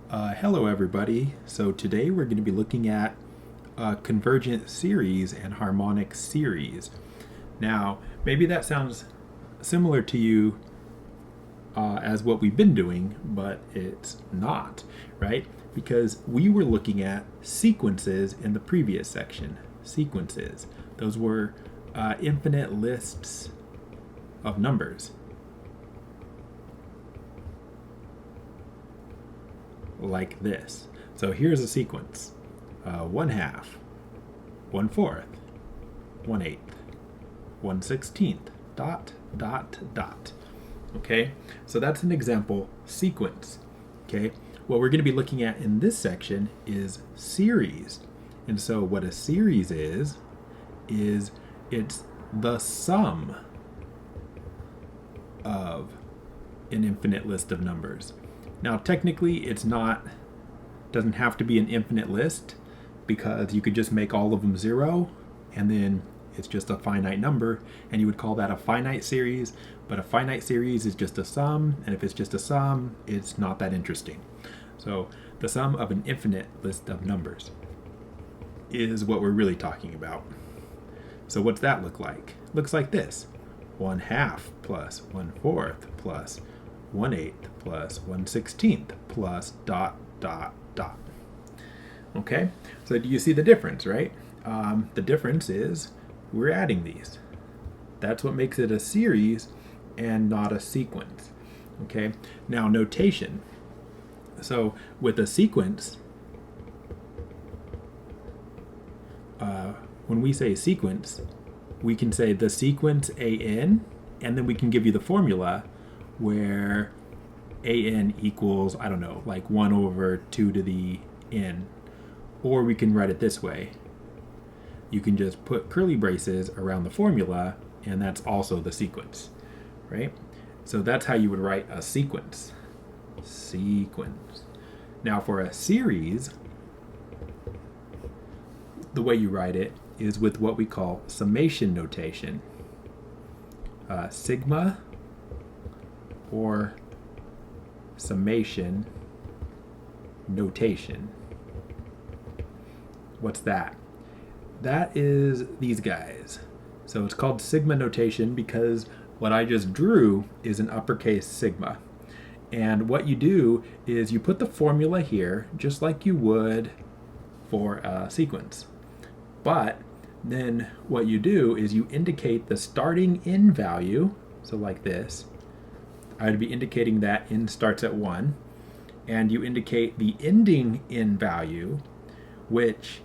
Hello everybody. So today we're going to be looking at Convergent Series and Harmonic Series. Now, maybe that sounds similar to you as what we've been doing, but it's not, right? Because we were looking at sequences in the previous section. Sequences. Those were infinite lists of numbers. Like this. So here's a sequence. 1/2, 1/4, 1/8, 1/16, dot, dot, dot. Okay, so that's an example sequence. Okay, what we're going to be looking at in this section is series. And so what a series is it's the sum of an infinite list of numbers. Now, technically, doesn't have to be an infinite list, because you could just make all of them 0, and then it's just a finite number, and you would call that a finite series. But a finite series is just a sum, and if it's just a sum, it's not that interesting. So the sum of an infinite list of numbers is what we're really talking about. So what's that look like? Looks like this: 1/2 plus 1/4 plus 1/8 plus 1/16 plus dot, dot, dot. Okay, so do you see the difference, right? The difference is we're adding these. That's what makes it a series and not a sequence. Okay, now notation. So with a sequence, when we say sequence, we can say the sequence AN, and then we can give you the formula where AN equals, I don't know, like 1/2 to the n. Or we can write it this way. You can just put curly braces around the formula, and that's also the sequence, right? So that's how you would write a sequence. Sequence. Now for a series, the way you write it is with what we call summation notation. Sigma or summation notation. What's that? That is these guys. So it's called sigma notation because what I just drew is an uppercase sigma. And what you do is you put the formula here just like you would for a sequence. But then what you do is you indicate the starting in value. So like this, I would be indicating that in starts at 1. And you indicate the ending in value, which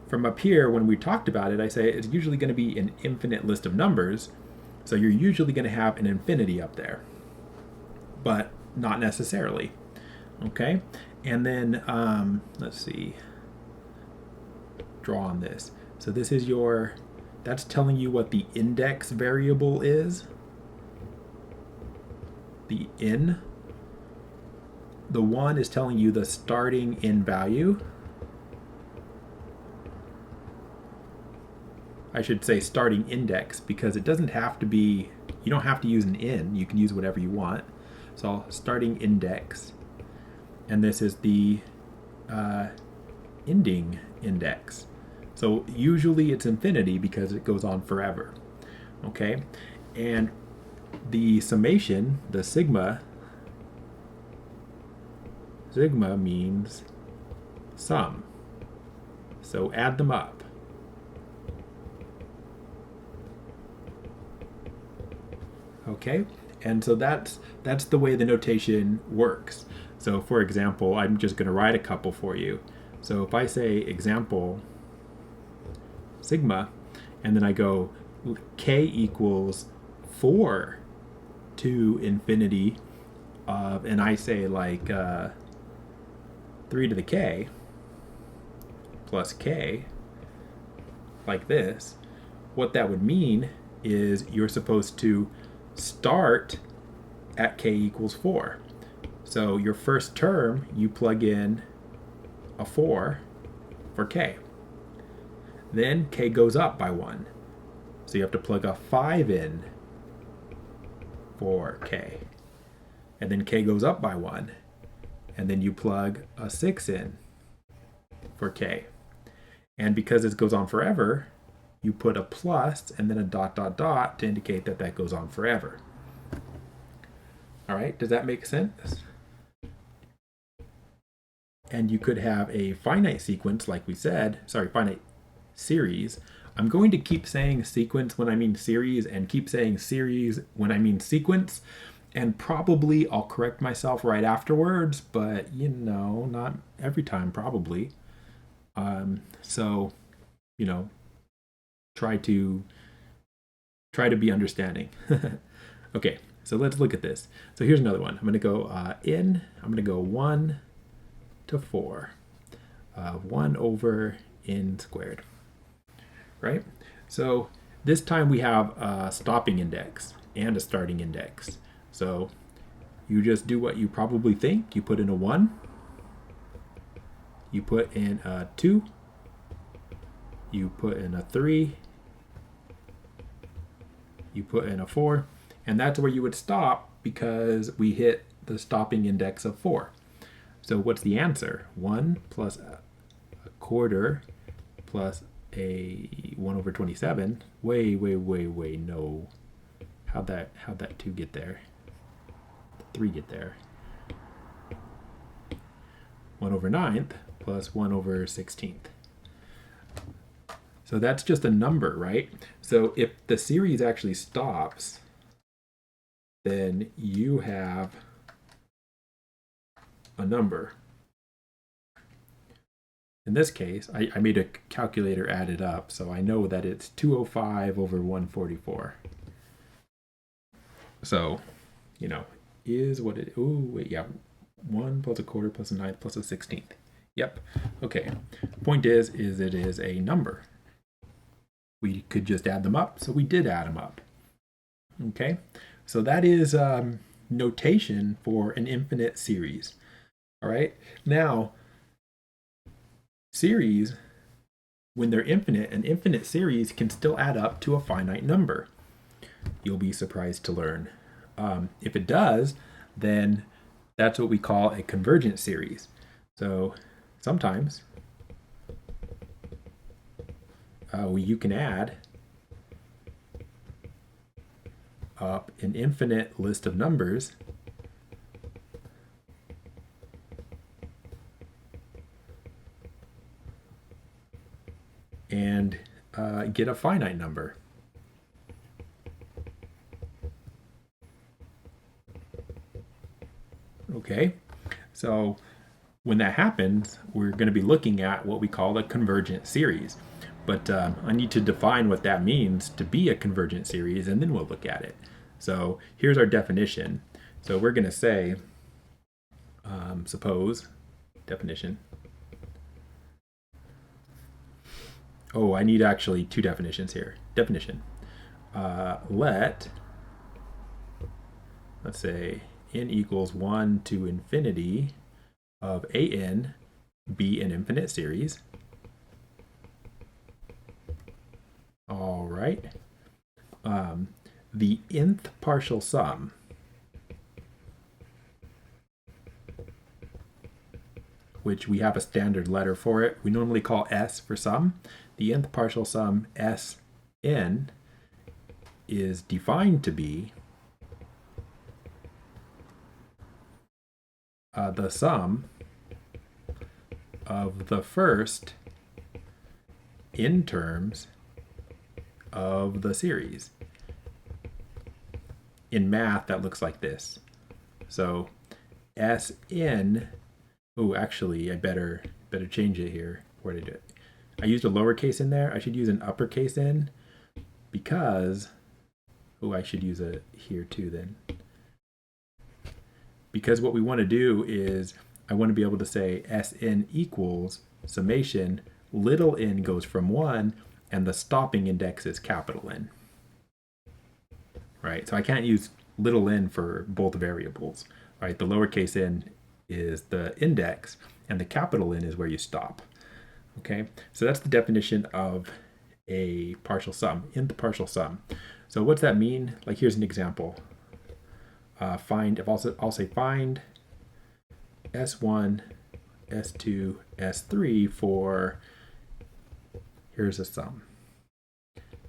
from up here, when we talked about it, I say it's usually going to be an infinite list of numbers. So you're usually going to have an infinity up there, but not necessarily. Okay, and then let's see, draw on this. So this is that's telling you what the index variable is. The in. The 1 is telling you the starting in value. I should say starting index, because it doesn't have to be, you don't have to use an in, you can use whatever you want. So starting index, and this is the ending index. So usually it's infinity because it goes on forever. Okay, and the summation, the sigma means sum. So add them up. Okay, and so that's the way the notation works. So for example, I'm just going to write a couple for you. So if I say example sigma, and then I go k equals 4 to infinity of, and I say like 3 to the k plus k, like this, what that would mean is you're supposed to start at k equals 4. So your first term, you plug in a 4 for k. Then k goes up by 1. So you have to plug a 5 in for k. And then k goes up by 1. and then you plug a 6 in for k. And because this goes on forever, you put a plus and then a dot dot dot to indicate that that goes on forever. All right, does that make sense? And you could have a finite sequence, like we said, finite series. I'm going to keep saying sequence when I mean series and keep saying series when I mean sequence. And probably I'll correct myself right afterwards, but you know, not every time probably. So, you know, try to be understanding. Okay, so let's look at this. So here's another one. I'm going to go I'm going to go 1 to 4. 1 over n squared. Right? So this time we have a stopping index and a starting index. So you just do what you probably think. You put in a 1. You put in a 2. You put in a 3. You put in a 4. And that's where you would stop because we hit the stopping index of 4. So what's the answer? 1 plus a quarter plus a 1 over 27. Way, no. How'd that 2 get there? 3 get there? 1 over 9th plus 1 over 16th. So that's just a number, right? So if the series actually stops, then you have a number. In this case, I made a calculator add it up, so I know that it's 205 over 144. So, you know, is what it, oh, wait, yeah, 1 plus a quarter plus a 9th plus a 16th. Yep, okay. Point is it is a number. We could just add them up, so we did add them up. Okay, so that is notation for an infinite series. All right, now series, when they're infinite, an infinite series can still add up to a finite number. You'll be surprised to learn. If it does, then that's what we call a convergent series. So sometimes you can add up an infinite list of numbers and get a finite number. Okay, so when that happens, we're going to be looking at what we call a convergent series. But I need to define what that means to be a convergent series, and then we'll look at it. So here's our definition. So we're going to say, suppose, definition. Oh, I need actually 2 definitions here. Definition. Let's say n equals 1 to infinity of an be an infinite series. All right. The nth partial sum which we have a standard letter for it. We normally call S for sum. The nth partial sum Sn is defined to be the sum of the first n terms of the series. In math, that looks like this. So Sn, oh, actually, I better change it here. Where did I do it? I used a lowercase in there. I should use an uppercase n because, oh, I should use a here too then. Because what we want to do is I want to be able to say Sn equals summation, little n goes from 1, and the stopping index is capital N. Right? So I can't use little n for both variables. Right? The lowercase n is the index, and the capital N is where you stop. Okay? So that's the definition of a partial sum, nth partial sum. So what's that mean? Like here's an example. Find, if I'll say find S1, S2, S3 for, here's a sum.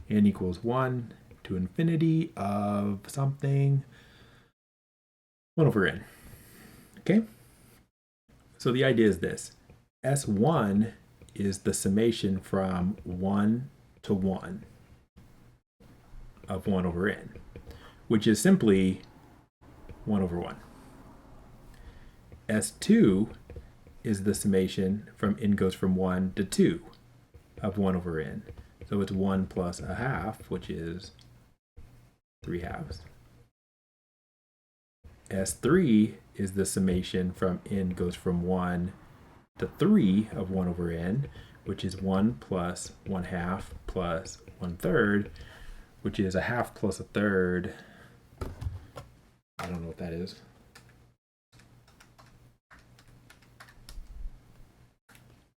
N equals 1 to infinity of something, 1 over n. Okay? So the idea is this. S1 is the summation from 1 to 1 of 1 over n, which is simply 1 over 1. S2 is the summation from n goes from 1 to 2 of 1 over n. So it's 1 plus a half, which is 3 halves. S3 is the summation from n goes from 1 to 3 of 1 over n, which is 1 plus 1 half plus 1 third, which is a half plus a third. I don't know what that is.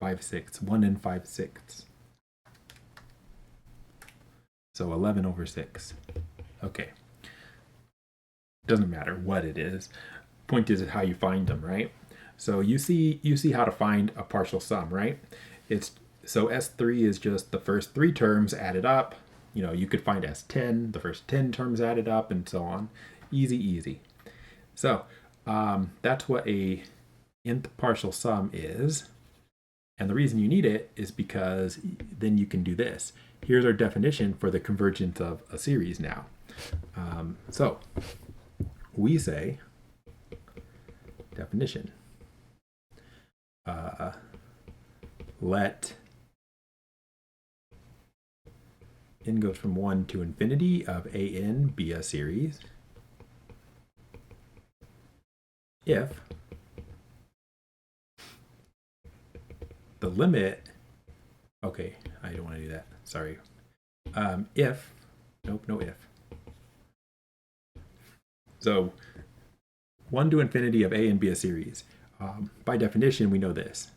Five sixths, 1 and 5 sixths. So 11 over 6. Okay. Doesn't matter what it is. Point is how you find them, right? So you see how to find a partial sum, right? So S3 is just the first 3 terms added up. You know, you could find S10, the first 10 terms added up, and so on. Easy, easy. So that's what a nth partial sum is. And the reason you need it is because then you can do this. Here's our definition for the convergence of a series now. So we say, definition, let n goes from 1 to infinity of an be a series if the limit, okay, I don't want to do that, sorry. If, nope, no if. So 1 to infinity of a and be a series. By definition, we know this.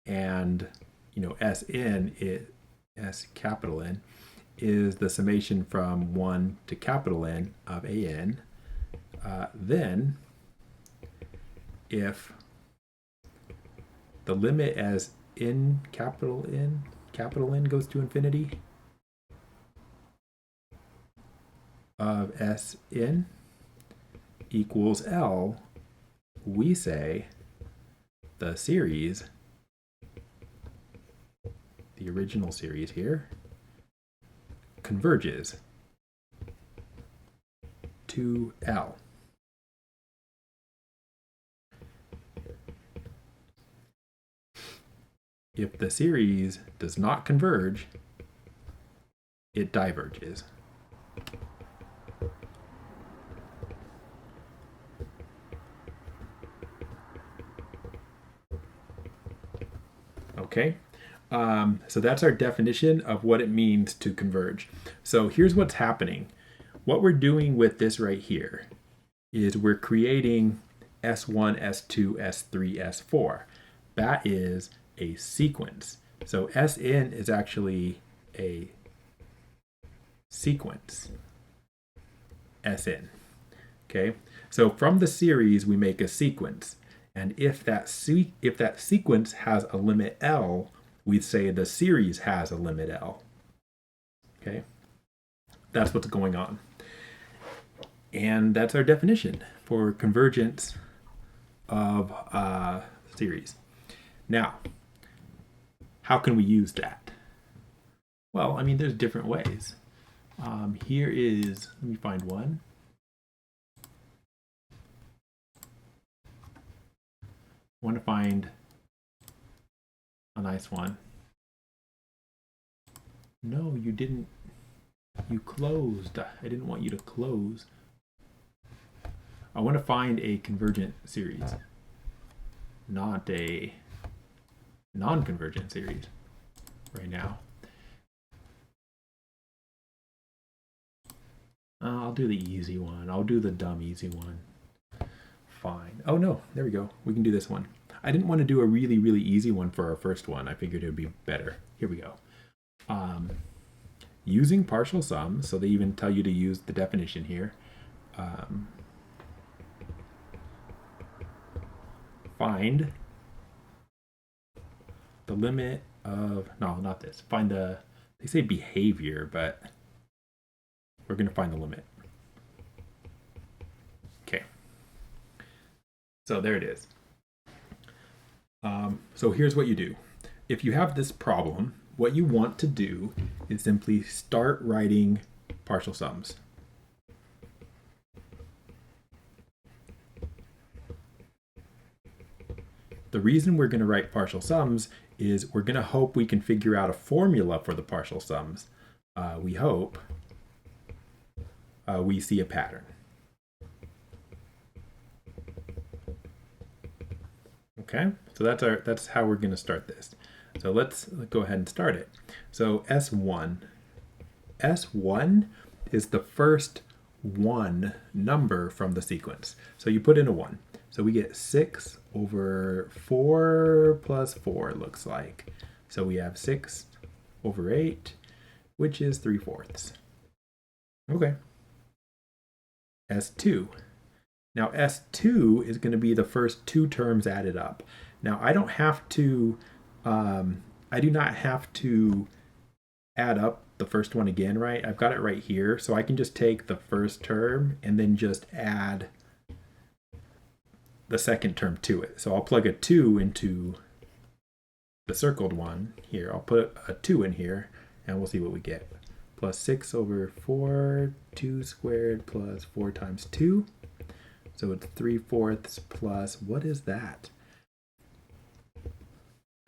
And, you know, Sn, S capital N, is the summation from 1 to capital N of an. Then, if the limit as n capital N goes to infinity of Sn equals L, we say the series, the original series here, converges to L. If the series does not converge, it diverges. Okay, so that's our definition of what it means to converge. So here's what's happening. What we're doing with this right here is we're creating S1, S2, S3, S4. That is a sequence. So Sn is actually a sequence. Sn. Okay, so from the series we make a sequence. And if that sequence has a limit L, we'd say the series has a limit L. Okay? That's what's going on. And that's our definition for convergence of a series. Now, how can we use that? Well, I mean, there's different ways. Here is, let me find one. I want to find a nice one. No, you didn't. You closed. I didn't want you to close. I want to find a convergent series, not a non-convergent series right now. I'll do the easy one. I'll do the dumb easy one. Fine. Oh no, there we go. We can do this one. I didn't want to do a really, really easy one for our first one. I figured it would be better. Here we go. Using partial sums, so they even tell you to use the definition here. find the limit of, no, not this. Find the, they say behavior, but we're going to find the limit. Okay. So there it is. So here's what you do. If you have this problem, what you want to do is simply start writing partial sums. The reason we're going to write partial sums is we're going to hope we can figure out a formula for the partial sums. We hope we see a pattern. Okay, so that's how we're going to start this. So let's go ahead and start it. So S1 is the first one number from the sequence. So you put in a 1. So we get 6 over 4 plus 4, it looks like. So we have 6 over 8, which is 3/4. Okay. S2. Now S2 is going to be the first 2 terms added up. Now I don't have to, I do not have to add up the first one again, right? I've got it right here. So I can just take the first term and then just add the second term to it. So I'll plug a 2 into the circled one here. I'll put a 2 in here and we'll see what we get. Plus 6 over 4, 2 squared plus 4 times 2. So it's 3/4 plus, what is that?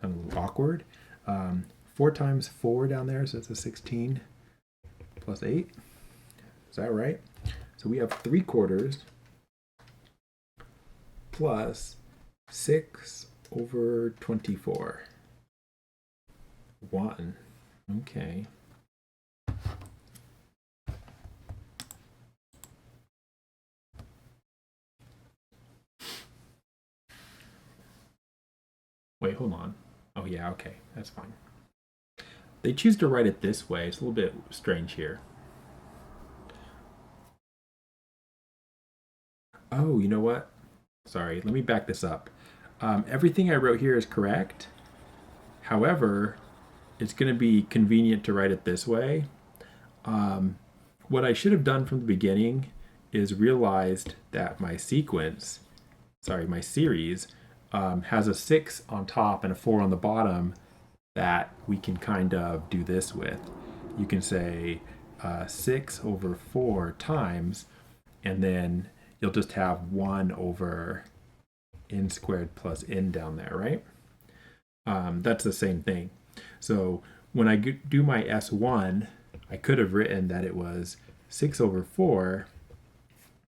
A little awkward. 4 times 4 down there, so it's a 16 plus 8. Is that right? So we have 3/4 plus 6 over 24. 1. Okay. Wait, hold on. Oh yeah, okay, that's fine. They choose to write it this way. It's a little bit strange here. Oh, you know what? Sorry, let me back this up. Everything I wrote here is correct. However, it's going to be convenient to write it this way. What I should have done from the beginning is realized that my series, has a 6 on top and a 4 on the bottom that we can kind of do this with. You can say 6 over 4 times, and then you'll just have 1 over n squared plus n down there, right? That's the same thing. So when I do my S1, I could have written that it was 6 over 4,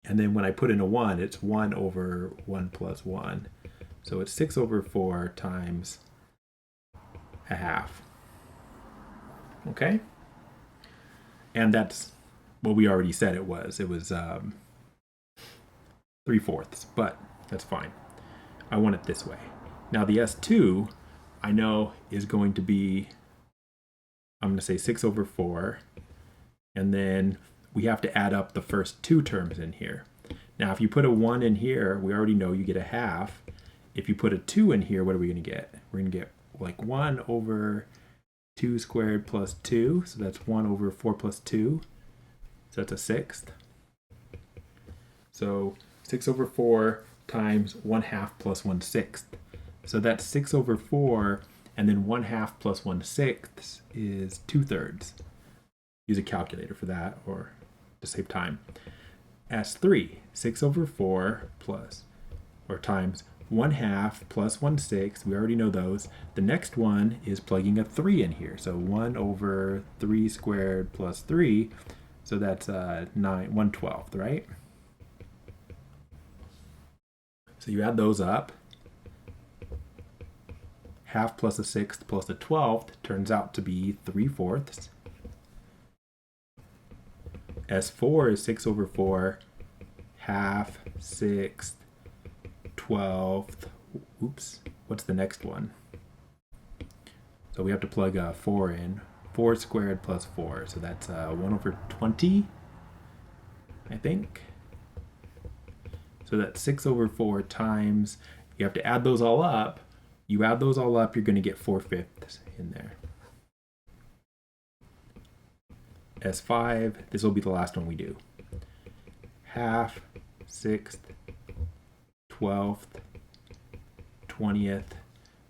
and then when I put in a 1, it's 1 over 1 plus 1. So it's 6 over 4 times a half. Okay? And that's what we already said it was. It was 3/4, but that's fine. I want it this way. Now the S2, I know, is going to be, I'm going to say 6 over 4, and then we have to add up the first 2 terms in here. Now if you put a 1 in here, we already know you get a half. If you put a 2 in here, what are we going to get? We're going to get like 1 over 2 squared plus 2. So that's 1 over 4 plus 2. So that's a 6th. So 6 over 4 times 1/2 plus 1/6. So that's 6 over 4, and then 1/2 plus 1/6 is 2/3. Use a calculator for that, or to save time. S3, 6 over 4 plus, or times 1/2 plus 1/6, we already know those. The next one is plugging a 3 in here. So 1 over 3 squared plus 3, so that's 1/12, right? So you add those up. Half plus a 6th plus a 12th turns out to be 3/4. S4 is 6 over 4, half, 6th, 12th. Oops, what's the next one? So we have to plug a 4 in. 4 squared plus 4, so that's 1 over 20, I think. So that's 6 over 4 times, You have to add those all up. You add those all up, you're going to get 4/5 in there. S5, this will be the last one we do. Half, 6th, 12th, 20th.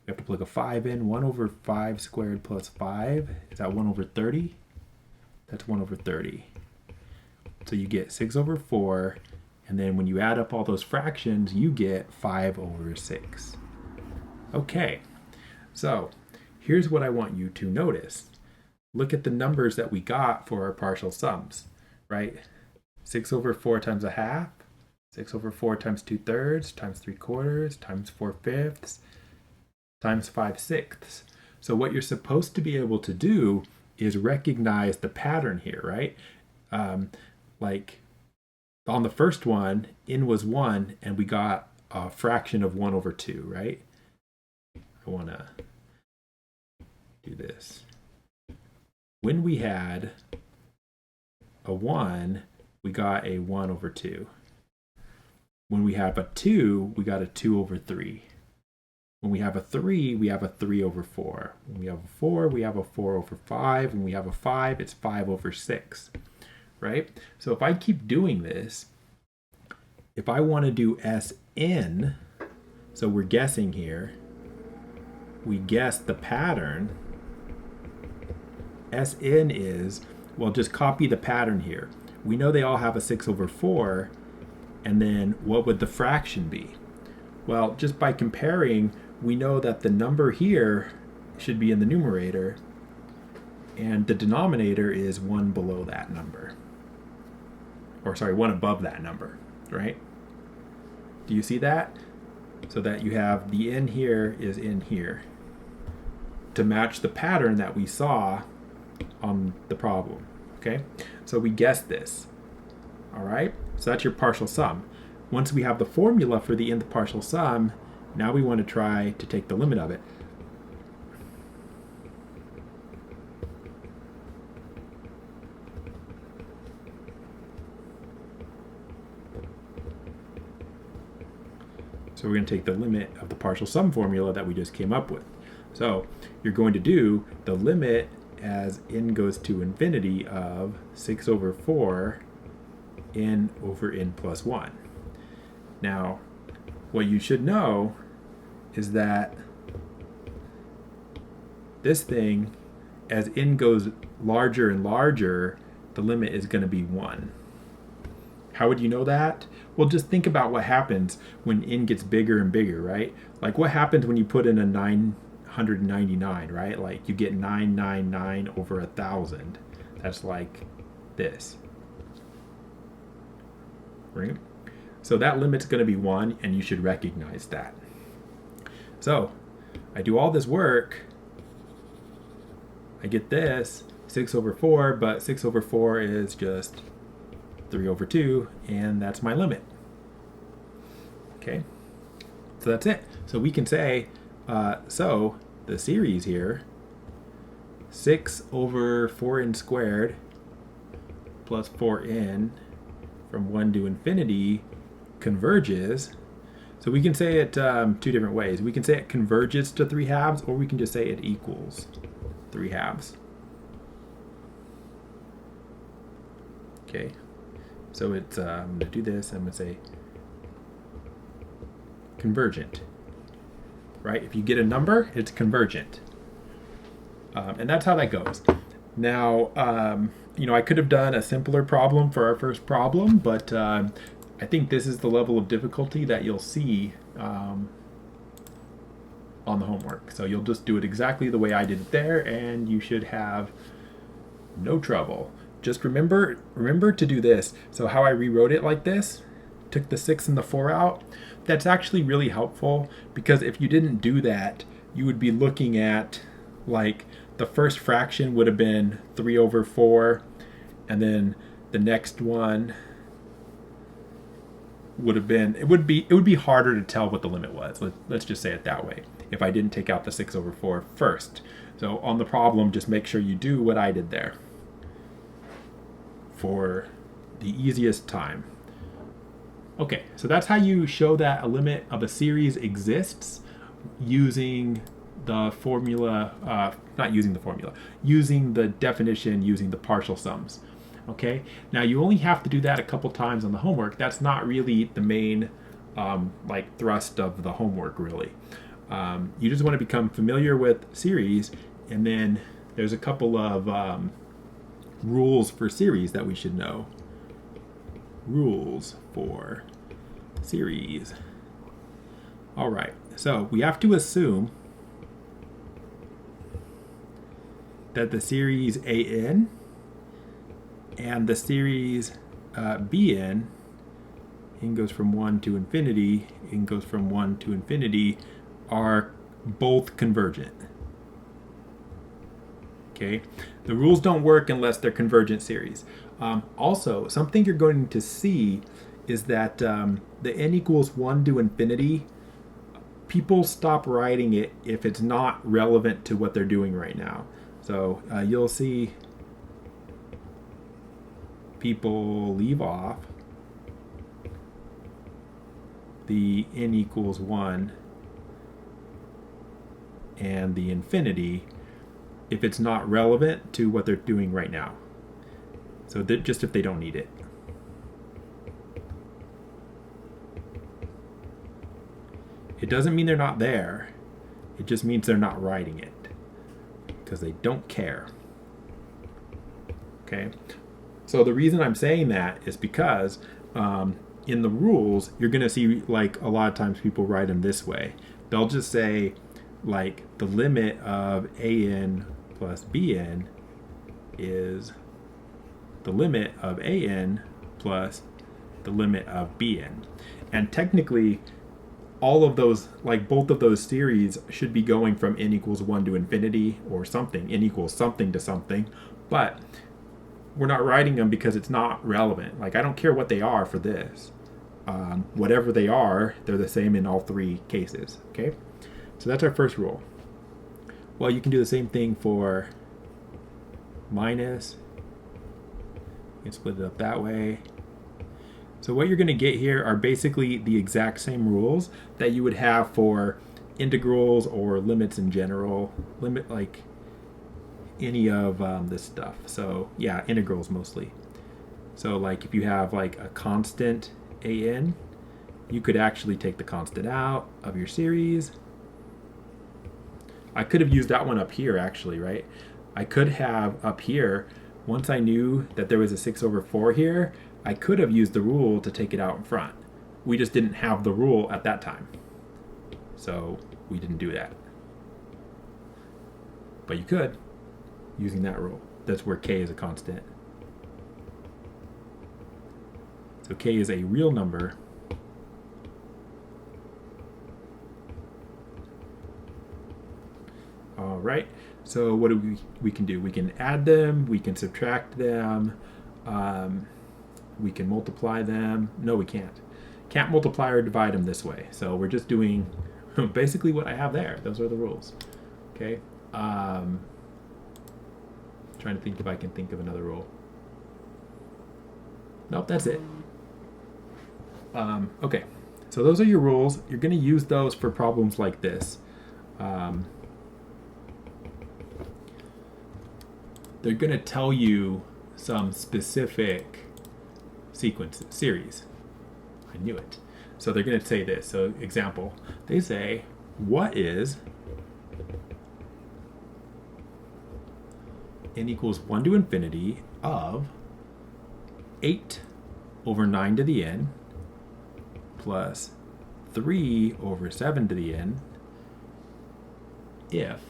We have to plug a 5 in. 1 over 5 squared plus 5. Is that 1 over 30? That's 1 over 30. So you get 6 over 4. And then when you add up all those fractions, you get 5 over 6. Okay, so here's what I want you to notice. Look at the numbers that we got for our partial sums, right? 6 over 4 times a half, 6 over 4 times 2/3, times 3/4, times 4/5, times 5/6. So what you're supposed to be able to do is recognize the pattern here, right? Like on the first one, n was 1, and we got a fraction of 1 over 2, right? I want to do this. When we had a 1, we got a 1 over 2. When we have a 2, we got a 2 over 3. When we have a 3, we have a 3 over 4. When we have a 4, we have a 4 over 5. When we have a 5, it's 5 over 6, right? So if I keep doing this, if I want to do Sn, so we're guessing here, we guess the pattern. Sn is, well, just copy the pattern here. We know they all have a 6 over 4, and then what would the fraction be? Well, just by comparing, we know that the number here should be in the numerator, and the denominator is 1 below that number. Or sorry, 1 above that number, right? Do you see that? So that you have the n here is in here to match the pattern that we saw on the problem, okay? So we guessed this, all right? So that's your partial sum. Once we have the formula for the nth partial sum, now we want to try to take the limit of it. So we're going to take the limit of the partial sum formula that we just came up with. So you're going to do the limit as n goes to infinity of 6 over 4 n over n plus 1. Now, what you should know is that this thing, as n goes larger and larger, the limit is going to be 1. How would you know that? Well, just think about what happens when n gets bigger and bigger, right? Like what happens when you put in a 999, right? Like you get 999 over 1,000. That's like this, right? So that limit's going to be 1, and you should recognize that. So I do all this work. I get this, 6 over 4, but 6 over 4 is just 3 over 2, and that's my limit. Okay, so that's it. So we can say, so the series here, 6 over 4n squared plus 4n from 1 to infinity converges. So we can say it 2 different ways. We can say it converges to 3/2, or we can just say it equals 3/2. Okay, so it's I'm going to do this. I'm going to say convergent, right? If you get a number, it's convergent, and that's how that goes. Now, I could have done a simpler problem for our first problem, but I think this is the level of difficulty that you'll see on the homework. So you'll just do it exactly the way I did it there, and you should have no trouble. Just remember to do this. So how I rewrote it like this, took the 6 and the 4 out, that's actually really helpful, because if you didn't do that, you would be looking at, like, the first fraction would have been 3 over 4, and then the next one would have been, it would be harder to tell what the limit was. Let's just say it that way, if I didn't take out the 6 over 4 first. So on the problem, just make sure you do what I did there for the easiest time. Okay, so that's how you show that a limit of a series exists using the formula, not using the formula, using the definition, using the partial sums. Okay, now you only have to do that a couple times on the homework. That's not really the main like thrust of the homework, really. You just want to become familiar with series, and then there's a couple of rules for series that we should know. Rules for series. All right, so we have to assume that the series AN and the series BN, n goes from 1 to infinity, n goes from 1 to infinity, are both convergent. Okay, the rules don't work unless they're convergent series. Also, something you're going to see is that the n equals 1 to infinity, people stop writing it if it's not relevant to what they're doing right now. So you'll see people leave off the n equals 1 and the infinity if it's not relevant to what they're doing right now. So just if they don't need it. It doesn't mean they're not there. It just means they're not writing it because they don't care. Okay? So the reason I'm saying that is because in the rules, you're going to see like a lot of times people write them this way. They'll just say like the limit of AN plus BN is the limit of AN plus the limit of BN. And technically, all of those, like both of those series should be going from n equals 1 to infinity or something, n equals something to something, but we're not writing them because it's not relevant. Like I don't care what they are for this. Whatever they are, they're the same in all three cases, okay? So that's our first rule. Well, you can do the same thing for minus. You can split it up that way. So what you're going to get here are basically the exact same rules that you would have for integrals or limits in general. Limit like any of this stuff. So yeah, integrals mostly. So like if you have like a constant AN, you could actually take the constant out of your series. I could have used that one up here actually, right? I could have up here, once I knew that there was a 6/4 here, I could have used the rule to take it out in front. We just didn't have the rule at that time. So we didn't do that. But you could, using that rule. That's where k is a constant. So k is a real number. All right, so what do we can do? We can add them, we can subtract them, we can multiply them. No, we can't. Can't multiply or divide them this way. So we're just doing basically what I have there. Those are the rules. Okay. Trying to think if I can think of another rule. Nope, that's it. Okay, so those are your rules. You're going to use those for problems like this. They're going to tell you some specific series. I knew it. So they're going to say this. So example, they say, what is n equals 1 to infinity of 8 over 9 to the n plus 3 over 7 to the n if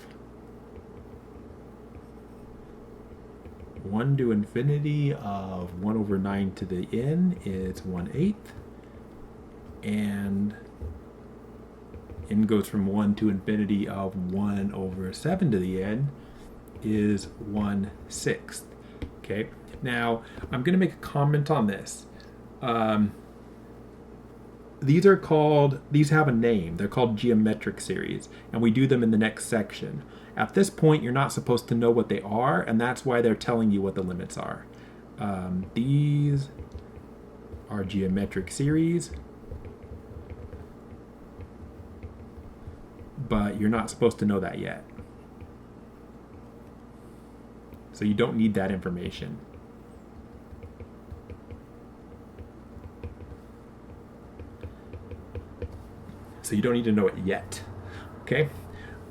1 to infinity of 1 over 9 to the n is 1/8, and n goes from 1 to infinity of 1 over 7 to the n is 1/6. Okay, now I'm going to make a comment on this. These have a name. They're called geometric series, and we do them in the next section. At this point, you're not supposed to know what they are, and that's why they're telling you what the limits are. These our geometric series, but you're not supposed to know that yet. So you don't need that information. So you don't need to know it yet. Okay?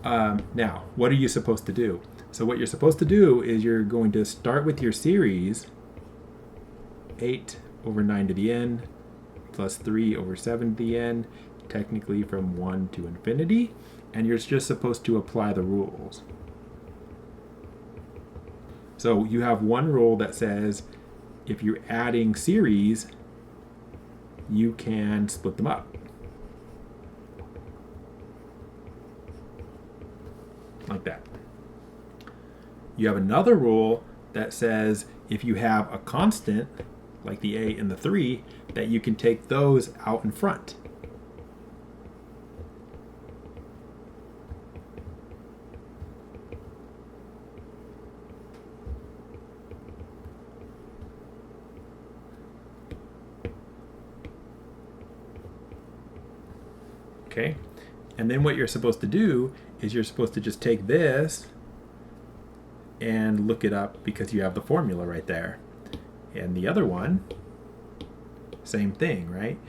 Now, what are you supposed to do? So what you're supposed to do is you're going to start with your series, 8 over 9 to the n plus 3 over 7 to the n, technically from 1 to infinity, and you're just supposed to apply the rules. So you have one rule that says if you're adding series, you can split them up. Like that. You have another rule that says if you have a constant, like the 8 and the 3, that you can take those out in front. Okay, and then what you're supposed to do is you're supposed to just take this and look it up because you have the formula right there. And the other one, same thing, right?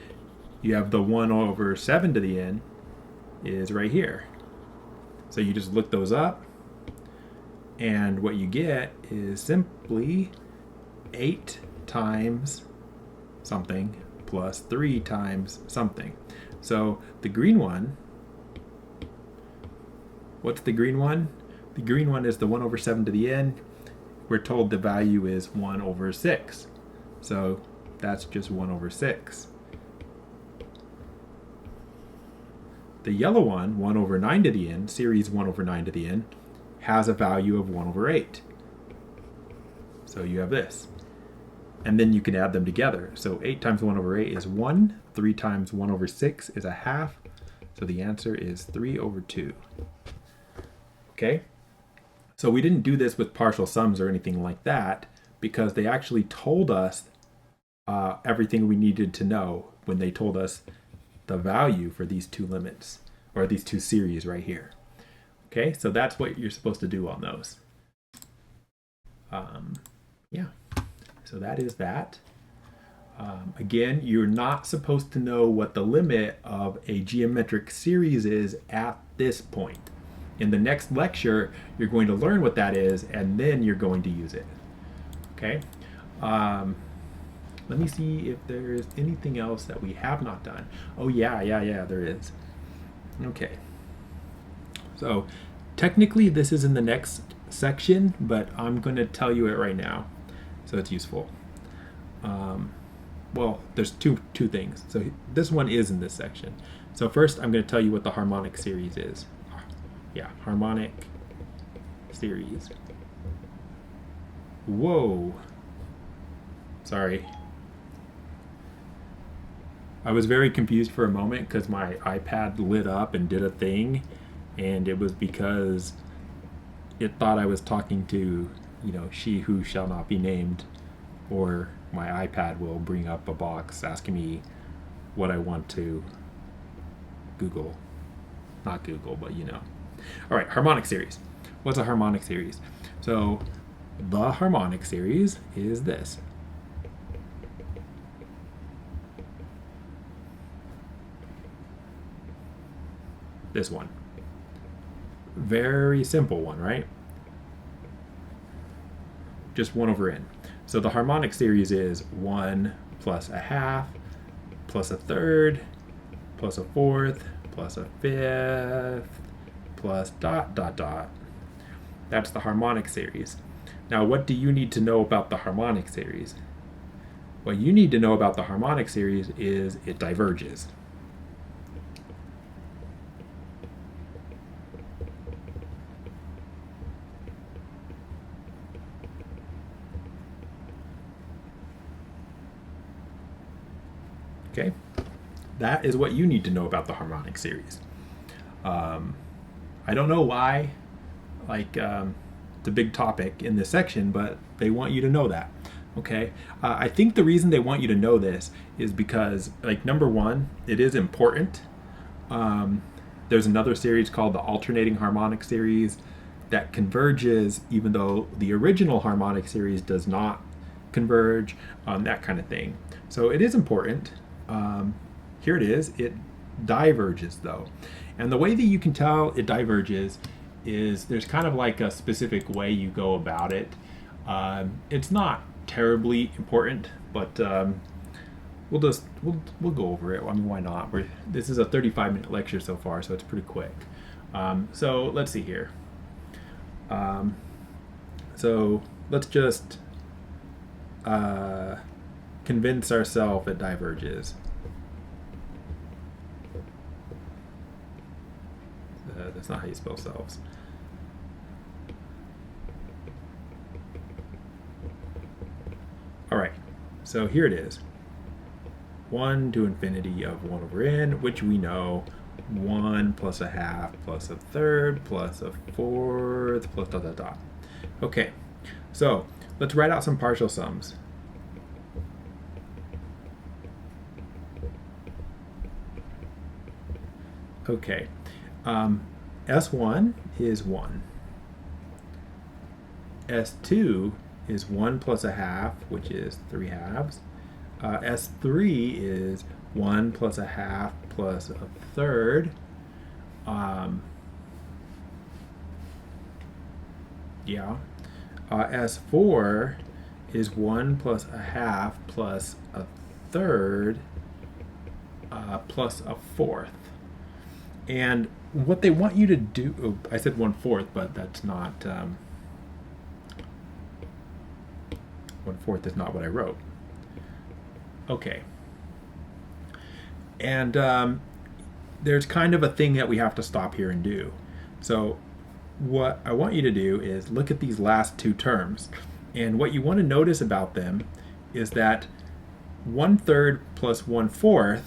You have the 1 over 7 to the n is right here. So you just look those up, and what you get is simply 8 times something plus 3 times something. So the green one, what's the green one? The green one is the 1 over 7 to the n. We're told the value is 1 over 6. So that's just 1 over 6. The yellow one, 1 over 9 to the n, series 1 over 9 to the n, has a value of 1 over 8. So you have this. And then you can add them together. So 8 times 1 over 8 is 1. 3 times 1 over 6 is a half. So the answer is 3 over 2. Okay? So we didn't do this with partial sums or anything like that because they actually told us everything we needed to know when they told us the value for these two limits, or these two series right here. Okay, so that's what you're supposed to do on those. Yeah, so that is that. Again, you're not supposed to know what the limit of a geometric series is at this point. In the next lecture, you're going to learn what that is, and then you're going to use it. Okay? Let me see if there's anything else that we have not done. Oh, yeah, there is. Okay. So, technically, this is in the next section, but I'm going to tell you it right now, so it's useful. Well, there's two things. So this one is in this section. So first, I'm going to tell you what the harmonic series is. Yeah, harmonic series. Whoa. Sorry. I was very confused for a moment because my iPad lit up and did a thing, and it was because it thought I was talking to, she who shall not be named, or my iPad will bring up a box asking me what I want to Google. Not Google, but All right, harmonic series. What's a harmonic series? So the harmonic series is this. This one. Very simple one, right? Just 1 over n. So the harmonic series is 1 plus a half plus a third plus a fourth plus a fifth plus ... That's the harmonic series. Now, what do you need to know about the harmonic series? What you need to know about the harmonic series is it diverges. Okay, that is what you need to know about the harmonic series. I don't know why, it's a big topic in this section, but they want you to know that. Okay, I think the reason they want you to know this is because, like, number one, it is important. Um, there's another series called the Alternating Harmonic Series that converges, even though the original Harmonic Series does not converge, that kind of thing. So it is important. Here it is. It diverges, though. And the way that you can tell it diverges is there's kind of like a specific way you go about it. It's not terribly important, but we'll go over it. I mean, why not? This is a 35-minute lecture so far, so it's pretty quick. So let's see here. So let's just convince ourselves it diverges. That's not how you spell selves. All right, so here it is. 1 to infinity of 1 over n, which we know 1 plus a half plus a third plus a fourth plus dot dot dot. Okay, so let's write out some partial sums. Okay, S1 is 1. S2 is 1 plus a half, which is 3 halves. S3 is 1 plus a half plus a third. S4 is 1 plus a half plus a third plus a fourth. And what they want you to do, I said 1/4, but that's not, 1/4 is not what I wrote. Okay. And there's kind of a thing that we have to stop here and do. So what I want you to do is look at these last two terms. And what you want to notice about them is that 1/3 plus 1/4,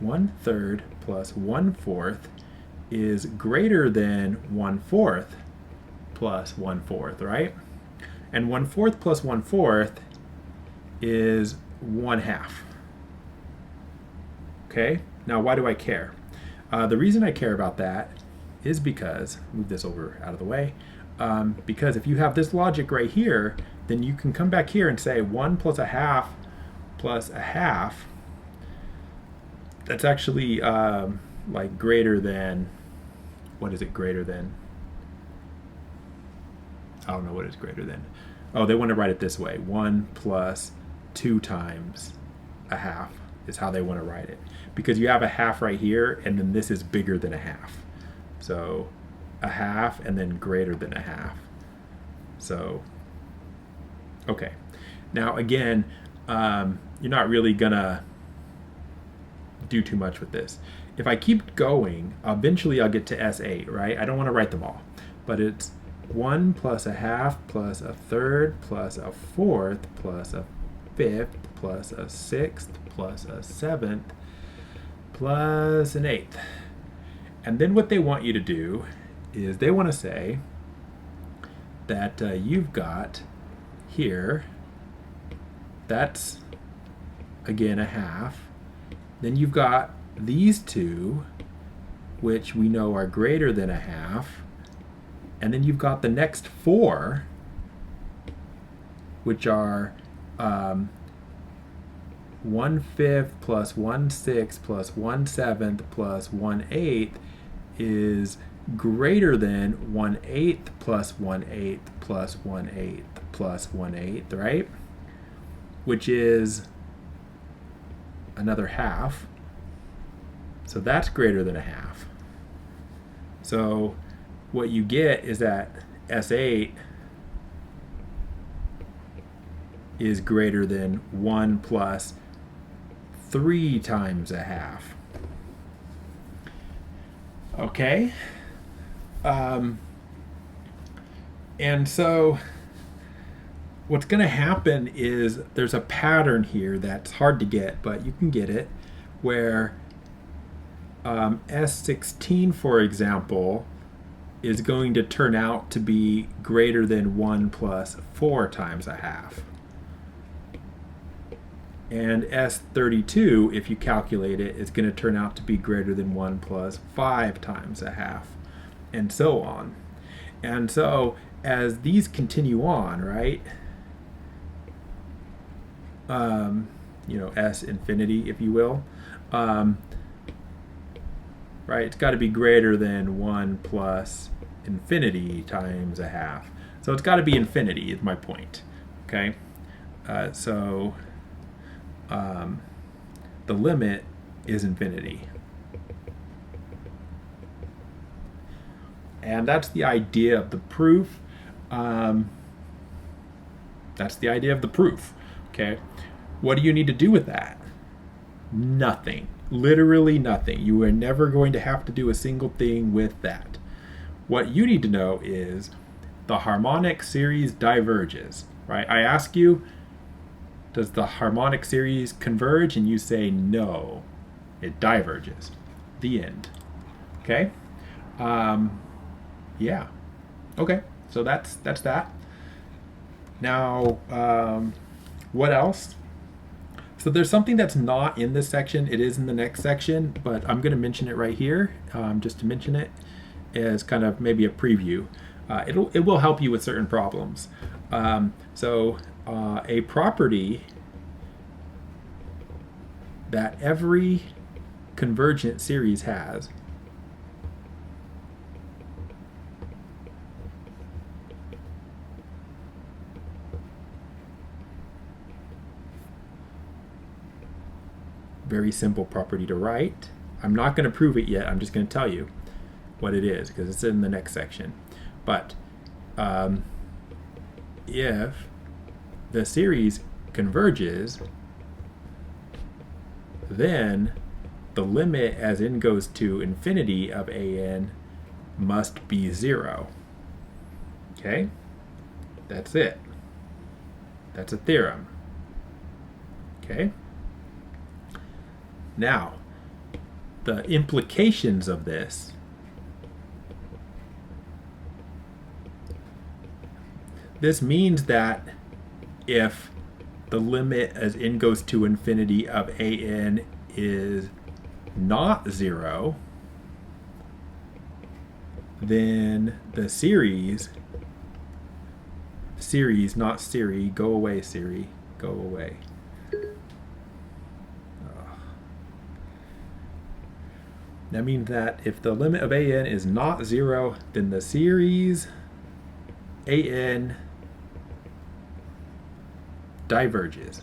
1/3 plus 1/4 is greater than 1/4 plus 1/4, right? And 1/4 plus 1/4 is 1/2. Okay, now why do I care? The reason I care about that is because, move this over out of the way, because if you have this logic right here, then you can come back here and say 1 plus a half plus a half, that's actually like greater than, what is it greater than? I don't know what it's greater than. Oh, they want to write it this way. 1 plus 2 times a half is how they want to write it. Because you have a half right here, and then this is bigger than a half. So a half and then greater than a half. So, okay. Now again, you're not really gonna do too much with this. If I keep going, eventually I'll get to S8, right? I don't want to write them all, but it's 1 plus a half plus a third plus a fourth plus a fifth plus a sixth plus a seventh plus an eighth. And then what they want you to do is they want to say that you've got here, that's again a half. Then you've got these two, which we know are greater than a half. And then you've got the next 4, which are 1/5 plus 1/6 plus 1/7 plus 1/8 is greater than 1/8 plus 1/8 plus 1/8 plus 1/8, right? Which is another half. So that's greater than a half. So what you get is that S8 is greater than 1 plus 3 times a half. Okay? And so what's going to happen is there's a pattern here that's hard to get, but you can get it, where S16, for example, is going to turn out to be greater than 1 plus 4 times a half. And S32, if you calculate it, is going to turn out to be greater than 1 plus 5 times a half, and so on. And so as these continue on, right, S infinity, if you will, right, it's got to be greater than 1 plus infinity times a half. So it's got to be infinity is my point, okay? The limit is infinity. And that's the idea of the proof. That's the idea of the proof, okay? What do you need to do with that? Nothing. Literally nothing. You are never going to have to do a single thing with that. What you need to know is the harmonic series diverges, right? I ask you, does the harmonic series converge? And you say no, it diverges. The end. Okay? Yeah. Okay, so that's that. Now, what else? So there's something that's not in this section. It is in the next section, but I'm going to mention it right here, just to mention it as kind of maybe a preview. It will help you with certain problems. A property that every convergent series has very simple property to write. I'm not going to prove it yet. I'm just going to tell you what it is because it's in the next section. But if the series converges, then the limit as n goes to infinity of an must be 0. Okay? That's it. That's a theorem. Okay? Now, the implications of this means that if the limit as n goes to infinity of an is not 0, then the series, not Siri, go away Siri, go away. That means that if the limit of an is not 0, then the series an diverges.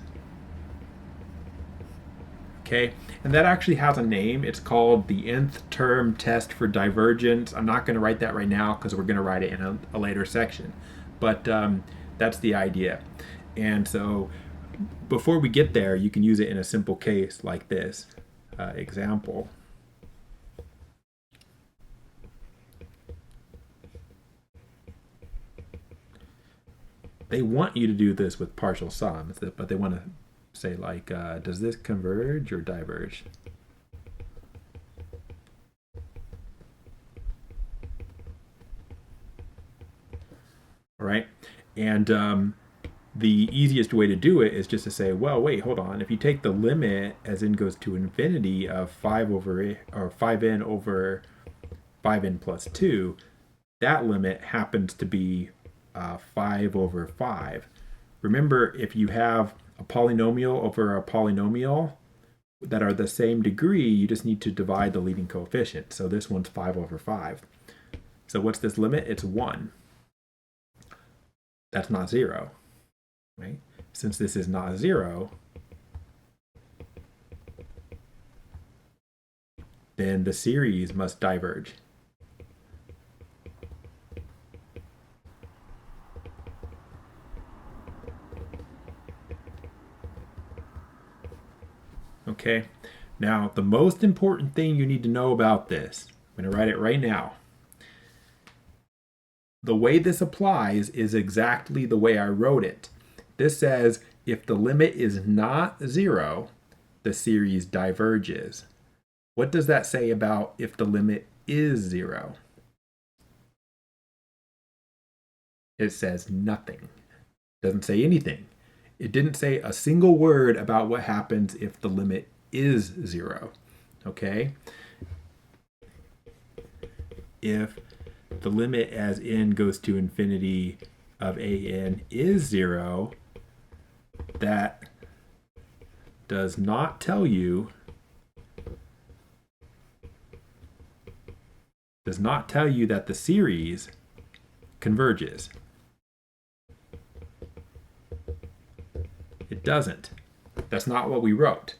Okay, and that actually has a name. It's called the nth term test for divergence. I'm not going to write that right now because we're going to write it in a later section. But that's the idea. And so before we get there, you can use it in a simple case like this example. They want you to do this with partial sums, but they want to say like, does this converge or diverge? All right, and the easiest way to do it is just to say, well, wait, hold on. If you take the limit as n goes to infinity of 5n over 5n plus 2, that limit happens to be 5 over 5. Remember, if you have a polynomial over a polynomial that are the same degree, you just need to divide the leading coefficient. So this one's 5 over 5. So what's this limit? It's 1. That's not 0, right? Since this is not 0, then the series must diverge. Okay, now the most important thing you need to know about this, I'm going to write it right now. The way this applies is exactly the way I wrote it. This says if the limit is not 0, the series diverges. What does that say about if the limit is 0? It says nothing. It doesn't say anything. It didn't say a single word about what happens if the limit is 0. Okay? If the limit as n goes to infinity of an is 0, that does not tell you that the series converges. It doesn't. That's not what we wrote,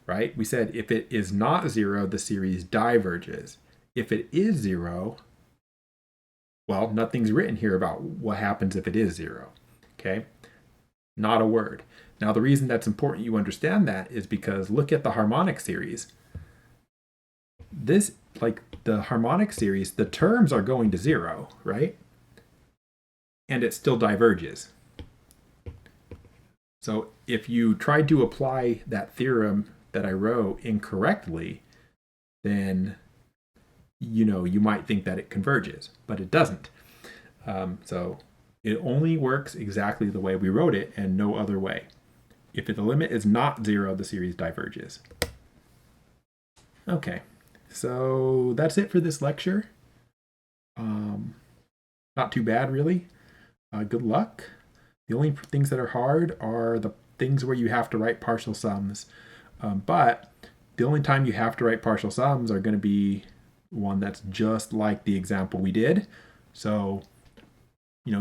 right? We said if it is not 0, the series diverges. If it is 0, well, nothing's written here about what happens if it is 0, okay? Not a word. Now, the reason that's important you understand that is because look at the harmonic series. This, like the harmonic series, the terms are going to 0, right? And it still diverges. So if you tried to apply that theorem that I wrote incorrectly, then you might think that it converges, but it doesn't. So it only works exactly the way we wrote it and no other way. If the limit is not 0, the series diverges. Okay, so that's it for this lecture. Not too bad, really. Good luck. The only things that are hard are the things where you have to write partial sums. But the only time you have to write partial sums are going to be one that's just like the example we did. So,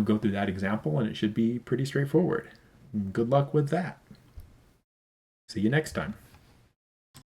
go through that example and it should be pretty straightforward. Good luck with that. See you next time.